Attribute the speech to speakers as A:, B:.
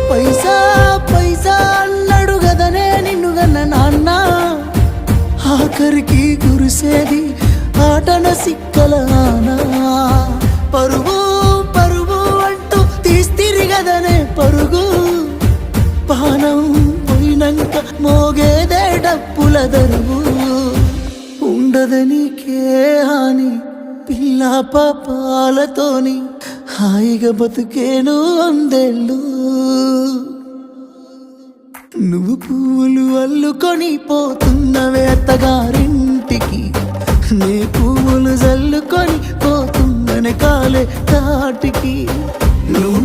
A: పైసా పైసా అన్నాడు గదనే నిన్ను గన్న నాన్న, ఆఖరికి కురిసేది ఆటన సిక్కల ఆనా. పరుగు పరుగు అంటూ తీస్తిరి గదనే పరుగు, పానం పోయినంక మోగేదే డప్పుల దరువు. ఉండదనికే హాని పిల్ల పాపాలతోని, హాయిగా బతుకేను వందేళ్ళు. నువ్వు పూలు అల్లుకొని పోతున్నవే అత్తగారింటికి, నే పువ్వులు జల్లుకొని పోతున్ననే కాలే తాటికి. నువ్వు